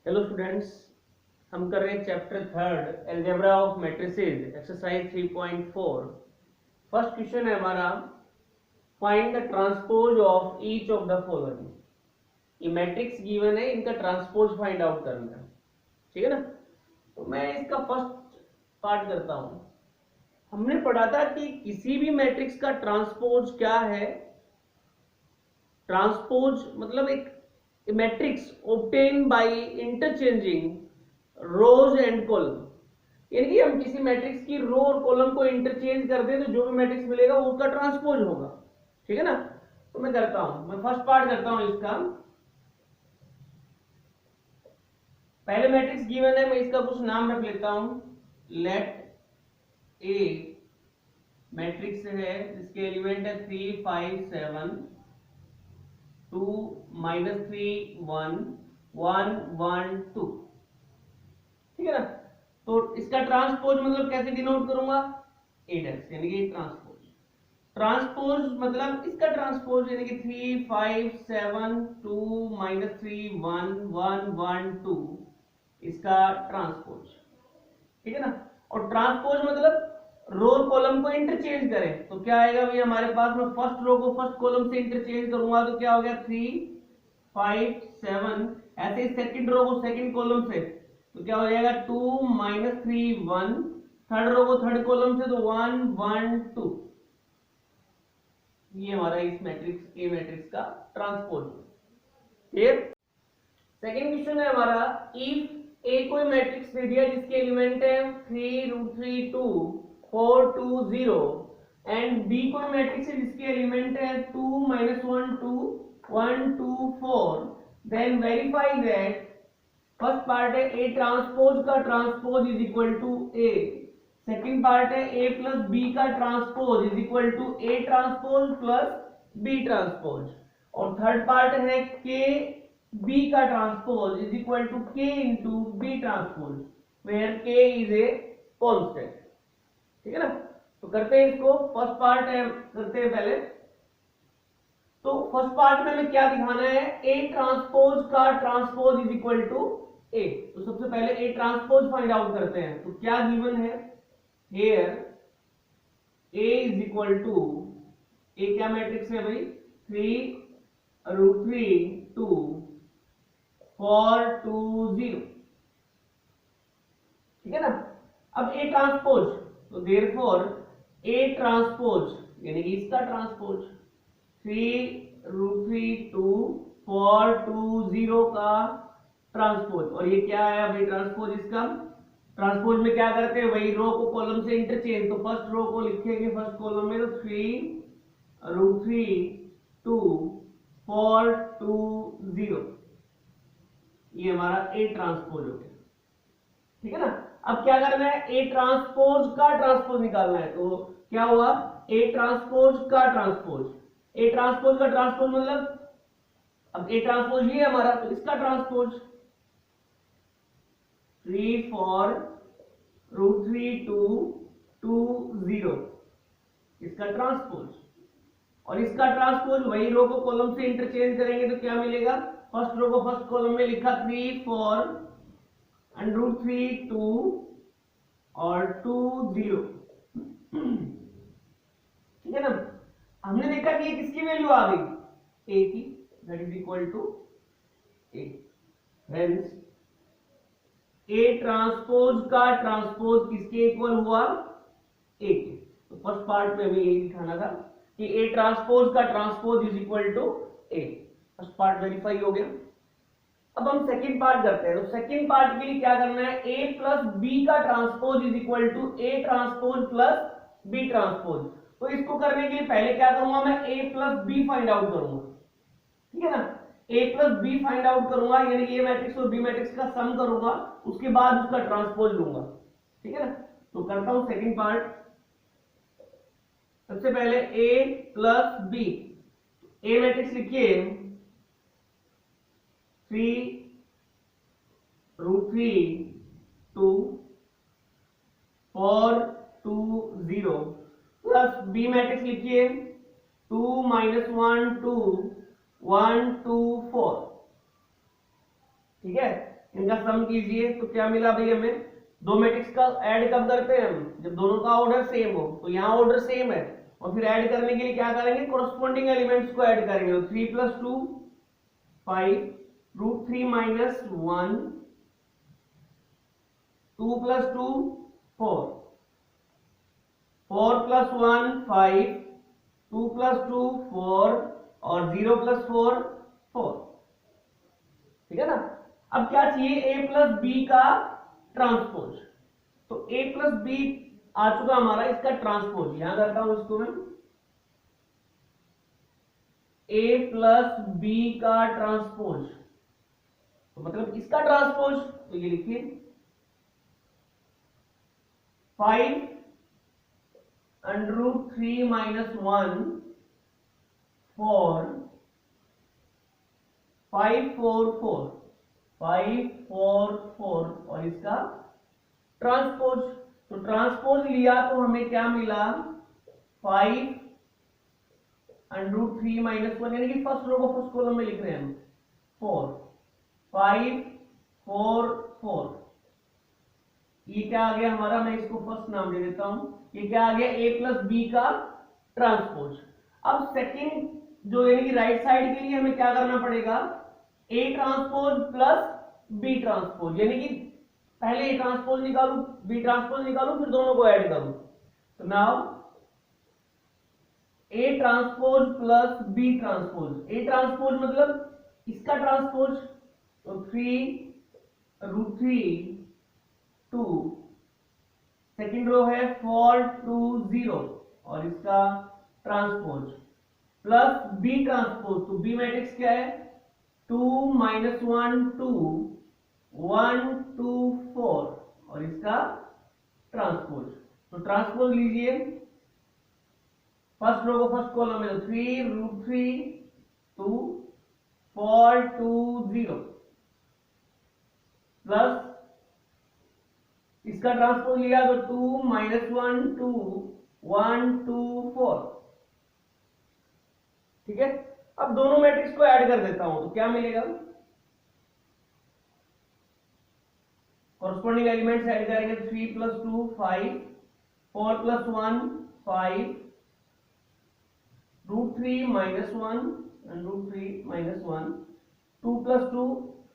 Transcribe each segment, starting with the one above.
Hello students, हम कर रहे हैं chapter third algebra of matrices exercise 3.4। First question है हमारा, find the transpose of each of the following. ये मैट्रिक्स गिवन है, इनका ट्रांसपोज फाइंड आउट करना है। ठीक है ना। तो मैं इसका फर्स्ट पार्ट करता हूं। हमने पढ़ा था कि किसी भी मैट्रिक्स का ट्रांसपोज क्या है। ट्रांसपोज मतलब एक matrix obtain by interchanging rows and column. यानी कि हम किसी मैट्रिक्स की रो और कॉलम को इंटरचेंज कर दें तो जो भी मैट्रिक्स मिलेगा वो उसका ट्रांसपोज होगा। ठीक है ना। तो मैं करता हूं, मैं फर्स्ट पार्ट करता हूं इसका। पहले मैट्रिक्स गिवन है, मैं इसका कुछ नाम रख लेता हूं। लेट ए मैट्रिक्स है जिसके एलिमेंट है 3 5 7 2 -3 1 1 1 2। ठीक है ना। तो इसका ट्रांसपोज मतलब कैसे डिनोट करूंगा, ए डैश, यानी कि ट्रांसपोज। ट्रांसपोज मतलब इसका ट्रांसपोज यानी कि 3 5 7 2 -3 1 1 1 2, इसका ट्रांसपोज। ठीक है ना। और ट्रांसपोज मतलब रो और कॉलम को इंटरचेंज करें तो क्या आएगा भाई हमारे पास में, फर्स्ट रो को फर्स्ट कॉलम से इंटरचेंज करूंगा तो क्या हो गया 3 5 7, ऐसे सेकंड रो को सेकंड कॉलम से तो क्या हो जाएगा 2 -3 1, थर्ड रो को थर्ड कॉलम से तो 1 1 2। ये हमारा इस मैट्रिक्स ए मैट्रिक्स का ट्रांसपोज। क्लियर। सेकंड क्वेश्चन है हमारा, इफ ए कोई मैट्रिक्स दे दिया जिसके एलिमेंट है 3 √3 2 4 2 0 एंड बी कोई मैट्रिक्स है जिसके एलिमेंट है 2 -1 2 1 2 4, then verify that. First part है ए ट्रांसपोज का transpose is equal to a. Second part है ए प्लस बी का transpose is equal to a transpose plus b transpose. और थर्ड पार्ट है के बी का transpose is equal to के into B transpose, where k is a constant. ठीक है ना। तो करते हैं इसको, फर्स्ट पार्ट है करते हैं पहले। तो फर्स्ट पार्ट में हमें क्या दिखाना है, ए ट्रांसपोज का ट्रांसपोज इज इक्वल टू ए। तो सबसे पहले ए ट्रांसपोज फाइंड आउट करते हैं। तो क्या गिवन है here, A is equal to, A क्या मैट्रिक्स है भाई, 3 √3 2 4 2 0। ठीक है ना। अब ए ट्रांसपोज, तो देयरफॉर ए ट्रांसपोज यानी कि इसका ट्रांसपोज 3 √3 2 4 2 0 का ट्रांसपोज। और ये क्या है भाई ट्रांसपोज, इसका ट्रांसपोज में क्या करते हैं वही रो को कॉलम से इंटरचेंज। तो फर्स्ट रो को लिखेंगे फर्स्ट कॉलम में, तो 3 √3 2 4 2 0, ये हमारा ए ट्रांसपोज हो गया। ठीक है ना। अब क्या करना है, ए ट्रांसपोज का ट्रांसपोज निकालना है। तो क्या हुआ, ए ट्रांसपोज का ट्रांसपोज, ए ट्रांसपोज का ट्रांसपोज मतलब, अब ए ट्रांसपोज ये हमारा, तो इसका ट्रांसपोज 3 4 √3 2 2 0, इसका ट्रांसपोज। और इसका ट्रांसपोज वही रो को कॉलम से इंटरचेंज करेंगे तो क्या मिलेगा, फर्स्ट रो को फर्स्ट कॉलम में लिखा 3 4 √3 2 और 2 0। ठीक है ना। हमने देखा कि ये किसकी वैल्यू आ गई, ए की, that is equal to a. Hence a transpose का ट्रांसपोज किसके इक्वल हुआ, ए के। तो फर्स्ट पार्ट में हमें यही दिखाना था कि ए ट्रांसपोज का transpose is equal to a. First part verify हो गया। अब हम सेकंड पार्ट करते हैं। तो सेकंड पार्ट के लिए क्या करना है, ए प्लस बी का transpose is equal to a transpose plus b transpose. तो इसको करने के लिए पहले क्या करूंगा, मैं a plus b find out करूंगा। ठीक है ना। A plus b find out करूंगा यानी ए मैट्रिक्स और बी मैट्रिक्स का सम करूंगा, उसके बाद उसका ट्रांसपोज लूंगा। ठीक है ना। तो करता हूं सेकंड पार्ट। सबसे पहले ए प्लस बी, ए मैट्रिक्स लिखिए 3 √3 2 4 2 0 प्लस बी मैट्रिक्स लिखिए 2 -1 2 1 2 4। ठीक है। इनका सम कीजिए तो क्या मिला भाई हमें, दो मैट्रिक्स का ऐड कब करते हैं हम, जब दोनों का ऑर्डर सेम हो। तो यहाँ ऑर्डर सेम है और फिर ऐड करने के लिए क्या करेंगे, कोरस्पॉन्डिंग एलिमेंट्स को ऐड करेंगे। तो 3 + 2 5, √3 - 1, 2 + 2 4, 4 + 1 5, 2 + 2 4 और 0 + 4 4। ठीक है ना। अब क्या चाहिए, a + b का ट्रांसपोज। तो a + b आ चुका हमारा, इसका ट्रांसपोज यहां करता हूं इसको मैं, a + b का ट्रांसपोज। तो मतलब इसका ट्रांसपोज, तो ये लिखिए 5 √3 - 1 4 5 4 4 5 4 4 और इसका ट्रांसपोज। तो ट्रांसपोज लिया तो हमें क्या मिला, 5 √3 - 1, यानी कि फर्स्ट रो को फर्स्ट कॉलम में लिख रहे हैं हम, 4 5 4 4। ये क्या आ गया हमारा, मैं इसको फर्स्ट नाम दे देता हूं, ये क्या आ गया, a + b का ट्रांसपोज। अब सेकंड जो यानी कि राइट साइड के लिए हमें क्या करना पड़ेगा, a ट्रांसपोज + b ट्रांसपोज, यानी कि पहले a ट्रांसपोज निकालू b ट्रांसपोज निकालू फिर दोनों को ऐड करूं। तो now a transpose + b transpose, a transpose मतलब इसका ट्रांसपोज, तो 3 √3 2, सेकेंड रो है 4 2 0 और इसका ट्रांसपोज प्लस b ट्रांसपोज। तो b मैट्रिक्स क्या है, 2 - 1 2 1 2 4 और इसका ट्रांसपोज। तो ट्रांसपोज लीजिए, फर्स्ट रो को फर्स्ट कॉलम में, तो 3 √3 2 4 2 0 प्लस इसका ट्रांसपोज लिया तो 2 - 1 2 1 2 4। ठीक है। अब दोनों मैट्रिक्स को ऐड कर देता हूं तो क्या मिलेगा, कॉरस्पॉन्डिंग एलिमेंट्स ऐड करेंगे, 3 + 2 5, 4 + 1 5, √3 - 1 and √3 - 1, 2 + 2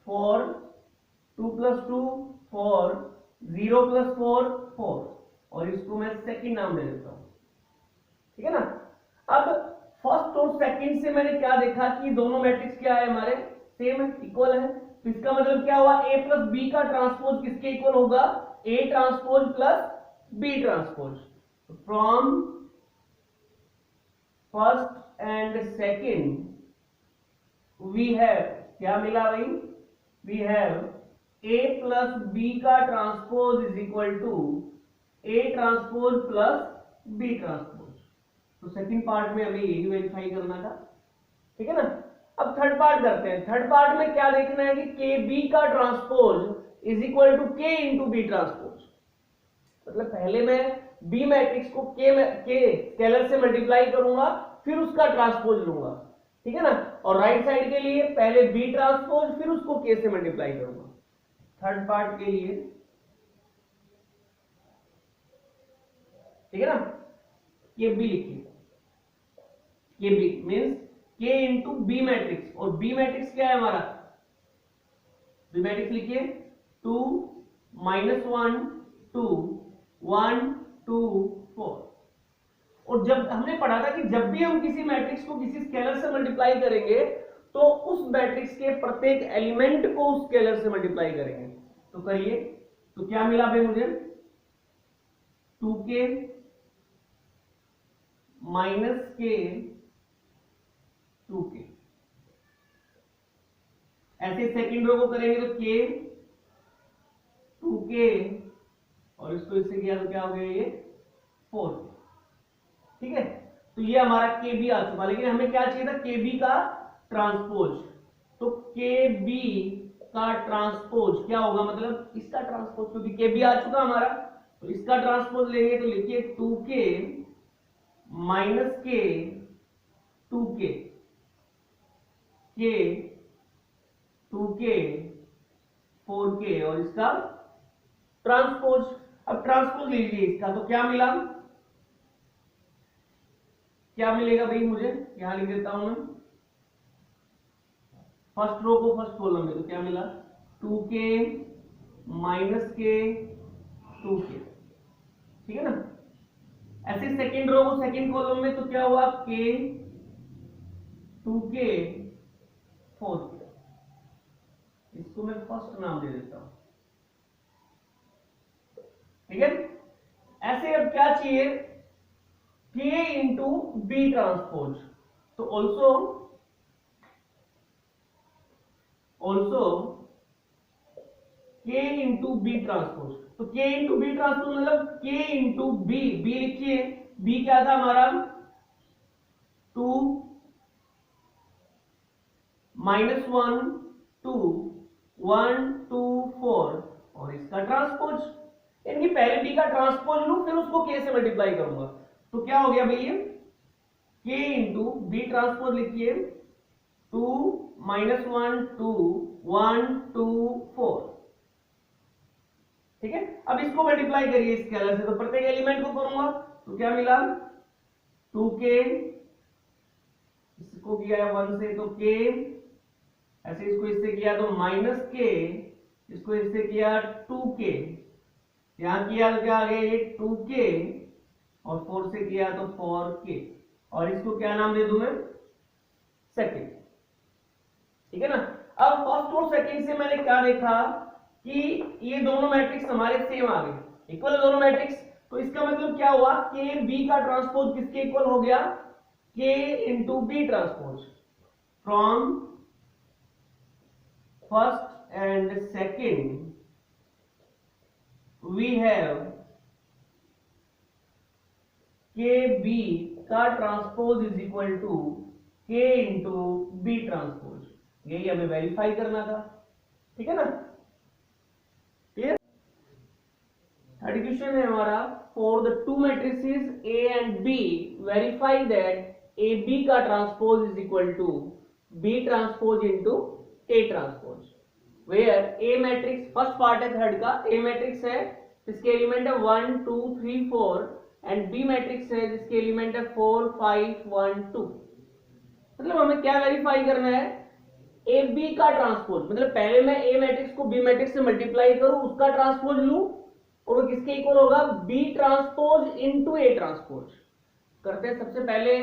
4, 2 + 2 4, 0 + 4 4 और इसको मैं सेकंड नाम दे देता हूं। ठीक है ना। अब फर्स्ट और सेकंड से मैंने क्या देखा कि दोनों मैट्रिक्स क्या है हमारे, सेम है, इक्वल है। तो इसका मतलब क्या हुआ, a + b का ट्रांसपोज किसके इक्वल होगा, a transpose + b transpose. From first and second we have, क्या मिला भाई, वी हैव a + b का transpose is equal to a transpose + b transpose. तो सेकंड पार्ट में हमें यही वेरीफाई करना था। ठीक है ना। अब थर्ड पार्ट करते हैं। थर्ड पार्ट में क्या देखना है कि KB का transpose is equal to K × B transpose. मतलब पहले मैं B मैट्रिक्स को K स्केलर से मल्टीप्लाई करूंगा फिर उसका ट्रांसपोज लूंगा। ठीक है ना। और राइट साइड के लिए पहले B ट्रांसपोज फिर उसको K से मल्टीप्लाई करूंगा। थर्ड पार्ट के लिए, ठीक है ना, KB लिखिए, KB means K × B matrix, और B मैट्रिक्स क्या है हमारा, B मैट्रिक्स लिखिए 2 - 1 2 1 2 4। और जब हमने पढ़ा था कि जब भी हम किसी मैट्रिक्स को किसी स्केलर से मल्टीप्लाई करेंगे तो उस मैट्रिक्स के प्रत्येक एलिमेंट को उस स्केलर से मल्टीप्लाई करेंगे। तो करिए, तो क्या मिला भाई मुझे, 2k - k 2k। ऐसे सेकंड रो को करेंगे तो k 2k और इसको इससे किया तो क्या हो गया, ये 4। ठीक है। तो ये हमारा KB आ चुका, लेकिन हमें क्या चाहिए था, KB का ट्रांसपोज। तो KB का ट्रांसपोज क्या होगा, मतलब इसका ट्रांसपोज, क्योंकि KB आ चुका हमारा तो इसका ट्रांसपोज लेंगे। तो लिखिए 2k - k 2k, k 2k 4k और इसका ट्रांसपोज। अब ट्रांसपोज लीजिए इसका, तो क्या मिला, क्या मिलेगा भाई मुझे, यहां लिख देता हूं मैं फर्स्ट रो को फर्स्ट कॉलम में, तो क्या मिला 2k माइनस के 2k, ठीक है ना। ऐसे सेकंड रो को सेकंड कॉलम में, तो क्या हुआ k 2k 4k, इसको मैं फर्स्ट नाम दे देता हूं, ठीक है। ऐसे अब क्या चाहिए, k इंटू बी ट्रांसपोज, तो also k into B transpose, तो k इंटू बी ट्रांसपोज मतलब k इंटू बी, बी लिखिए, बी क्या था हमारा 2 माइनस 1 2 1 2 4 और इसका ट्रांसपोज, यानी पहले बी का ट्रांसपोज लूं फिर उसको k से मल्टीप्लाई करूंगा, तो क्या हो गया भैया k इंटू बी ट्रांसपोज लिखिए 2 माइनस 1 2 1 2 4, ठीक है। अब इसको मल्टीप्लाई करिए स्केलर से, तो प्रत्येक एलिमेंट को करूंगा, तो क्या मिला 2k, इसको किया है 1 से तो k, ऐसे इसको इससे किया तो माइनस k, इसको इससे किया 2k, यहां किया तो क्या आ गया ये 2k और 4 से किया तो 4k, और इसको क्या नाम दे दूं मैं सेकंड, ठीक है ना। अब फर्स्ट और सेकंड से मैंने क्या देखा कि ये दोनों मैट्रिक्स हमारे सेम आ गए, इक्वल है दोनों मैट्रिक्स, तो इसका मतलब क्या हुआ के बी का ट्रांसपोज किसके इक्वल हो गया K into B transpose, from first and second we have K B का ट्रांसपोज इज इक्वल टू के इंटू बी ट्रांसपोज, यही हमें वेरीफाई करना था, ठीक है ना। क्लियर। थर्ड क्वेश्चन है हमारा, for the two matrices A and B verify that A B का transpose is equal to B transpose into A transpose, where A matrix first part है थर्ड का, ए मैट्रिक्स है जिसके element है 1 2 3 4 and B matrix है जिसके element है 4 5 1 2। मतलब हमें क्या वेरीफाई करना है, ए बी का ट्रांसपोज, मतलब पहले मैं ए मैट्रिक्स को बी मैट्रिक्स से मल्टीप्लाई करूं, उसका ट्रांसपोज लूं और वो किसके इक्वल होगा B transpose into A transpose. करते हैं सबसे पहले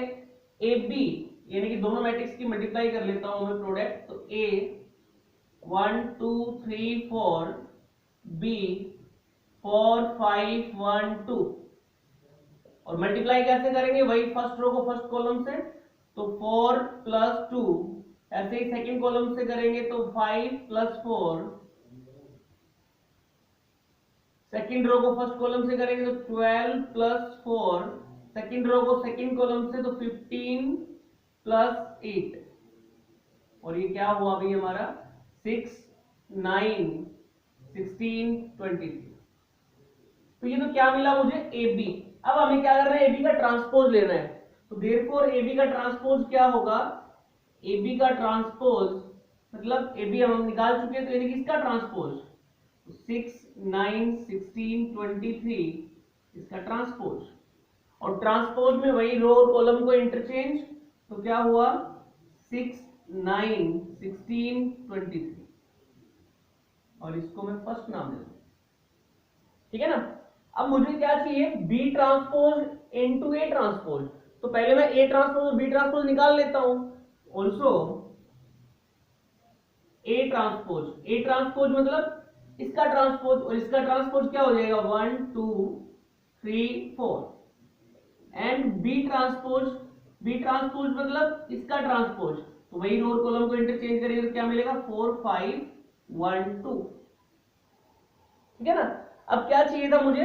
ए बी, यानी कि दोनों मैट्रिक्स की मल्टीप्लाई कर लेता हूं मैं प्रोडक्ट, तो ए 1 2 3 4 बी 4 5 1 2, और मल्टीप्लाई कैसे करेंगे, वही फर्स्ट रो को फर्स्ट कॉलम से, तो 4 प्लस 2, ऐसे ही सेकंड कॉलम से करेंगे तो 5 प्लस 4, सेकंड रो को फर्स्ट कॉलम से करेंगे तो 12 प्लस 4, सेकंड रो को सेकंड कॉलम से तो 15 प्लस 8, और ये क्या हुआ भाई हमारा 6 9 16 23। तो ये तो क्या मिला मुझे ए बी। अब हमें क्या करना है, ए बी का ट्रांसपोज लेना है, तो देयरफॉर ए बी का ट्रांसपोज क्या होगा, ए बी का ट्रांसपोज मतलब ए बी हम निकाल चुके हैं, तो यानी कि इसका ट्रांसपोज 6 9 16 23 इसका ट्रांसपोज, और ट्रांसपोज में वही रो और कॉलम को इंटरचेंज, तो क्या हुआ 6 9 16 23, और इसको मैं फर्स्ट नाम दे दूं, ठीक है ना। अब मुझे क्या चाहिए B transpose into A transpose, तो पहले मैं ए ट्रांसपोज और बी ट्रांसपोज निकाल लेता हूं, ऑल्सो ए ट्रांसपोज मतलब इसका ट्रांसपोज और इसका ट्रांसपोज क्या हो जाएगा 1 2 3 4, एंड बी ट्रांसपोज मतलब इसका ट्रांसपोज, तो वही रो कॉलम को इंटरचेंज करेंगे तो क्या मिलेगा 4 5 1 2, ठीक है ना। अब क्या चाहिए था मुझे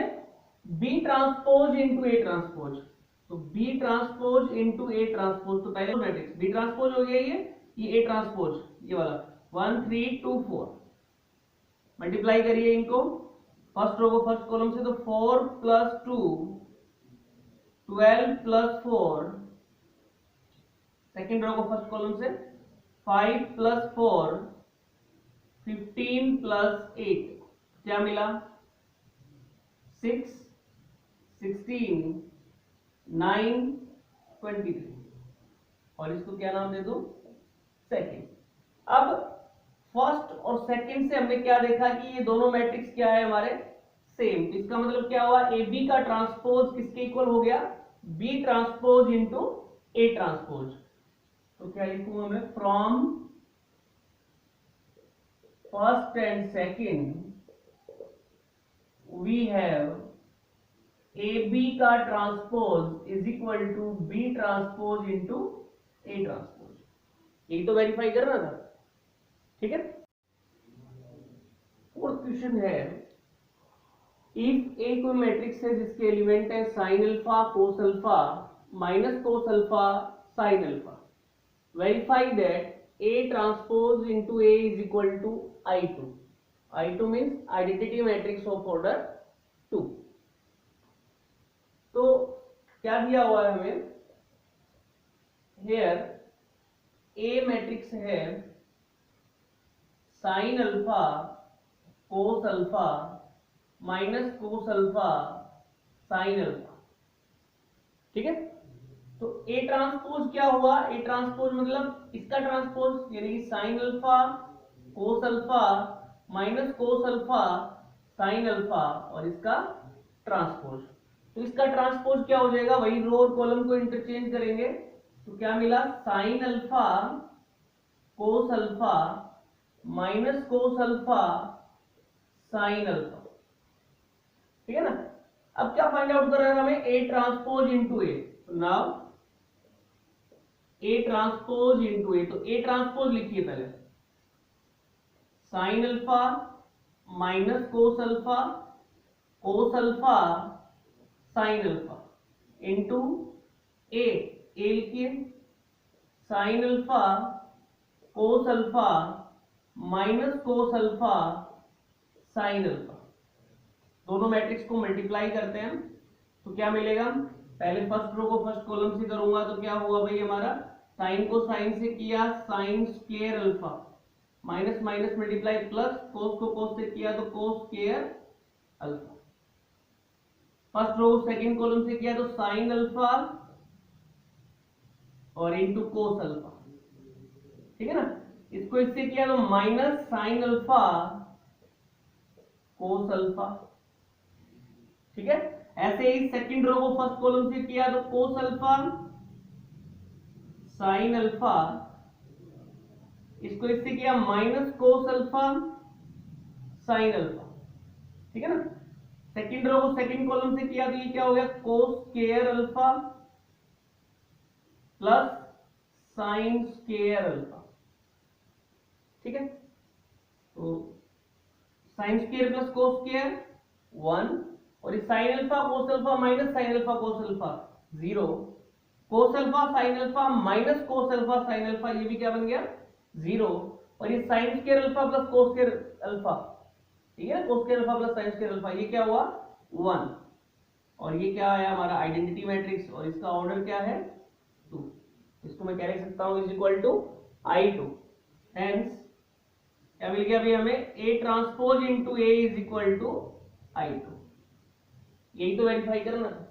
B transpose into A transpose, तो B transpose into A transpose, तो पहले मैट्रिक्स बी ट्रांसपोज हो गया ये ए ट्रांसपोज ये वाला 1 3 2 4, मल्टीप्लाई करिए इनको, फर्स्ट रो को फर्स्ट कॉलम से तो 4 प्लस 2 12 प्लस 4, सेकेंड रो को फर्स्ट कॉलम से 5 प्लस 4 15 प्लस 8 क्या मिला 6, 16, 9, 23 और इसको क्या नाम दे दो सेकेंड। अब फर्स्ट और सेकंड से हमने क्या देखा कि ये दोनों मैट्रिक्स क्या है हमारे सेम, तो इसका मतलब क्या हुआ ए बी का ट्रांसपोज किसके इक्वल हो गया B transpose into A transpose. तो क्या लिखूंगा मैं from first and second we have A B का transpose is equal to B transpose into A transpose. यही तो वेरीफाई करना था, ठीक है। फोर्थ क्वेश्चन है इफ ए कोई मैट्रिक्स है जिसके एलिमेंट है sine alpha cos alpha minus cos alpha sine alpha, verify that A transpose into A is equal to I2। I2 means identity matrix of order 2। तो क्या दिया हुआ है हमें हियर ए मैट्रिक्स है sine alpha cos alpha minus cos alpha sine alpha, ठीक है। तो ए ट्रांसपोज क्या हुआ ए ट्रांसपोज मतलब इसका ट्रांसपोज यानी कि sign alpha cos alpha minus cos alpha sine alpha और इसका ट्रांसपोज। तो इसका ट्रांसपोज क्या हो जाएगा वही रो और कॉलम को इंटरचेंज करेंगे तो क्या मिला sign alpha cos alpha minus cos alpha sine alpha, ठीक है ना। अब क्या फाइंड आउट कर रहे हैं हमें A transpose into A. Now A transpose into A, तो ए ट्रांसपोज लिखिए पहले sine alpha minus cos alpha sine alpha into A लिखिए sine alpha cos alpha minus cos alpha sine alpha. दोनों matrix को मल्टीप्लाई करते हैं तो क्या मिलेगा पहले फर्स्ट रो को फर्स्ट कॉलम से करूंगा तो क्या हुआ भाई हमारा साइन को साइन से किया sine square alpha minus minus multiply plus cos को कोस से किया तो cos square alpha. First row second column से किया तो साइन अल्फा और इनटू कोस अल्फा, ठीक है ना। इसको इससे किया तो minus sine alpha cos alpha, ठीक है। ऐसे ही सेकंड रो को फर्स्ट कॉलम से किया तो कोस अल्फा साइन अल्फा, इसको इससे किया minus cos alpha sine alpha, ठीक है ना। सेकंड रो को सेकंड कॉलम से किया तो ये क्या हो गया कोस square alpha plus sign square alpha, ठीक है। तो sine square plus cos square 1 और इस sign alpha cos alpha minus sine alpha cos alpha 0, कोस alpha sine alpha minus cos alpha sine alpha ये भी क्या बन गया 0 और ये sign square alpha plus cos square alpha, ठीक है। कोस square alpha plus sign square alpha ये क्या हुआ 1 और ये क्या आया हमारा आइडेंटिटी मैट्रिक्स और इसका ऑर्डर क्या है 2। इसको मैं क्या लिख सकता हूं is equal to I2। Hence क्या मिल गया अभी हमें A transpose into A is equal to I2। यही तो वेरीफाई करना था।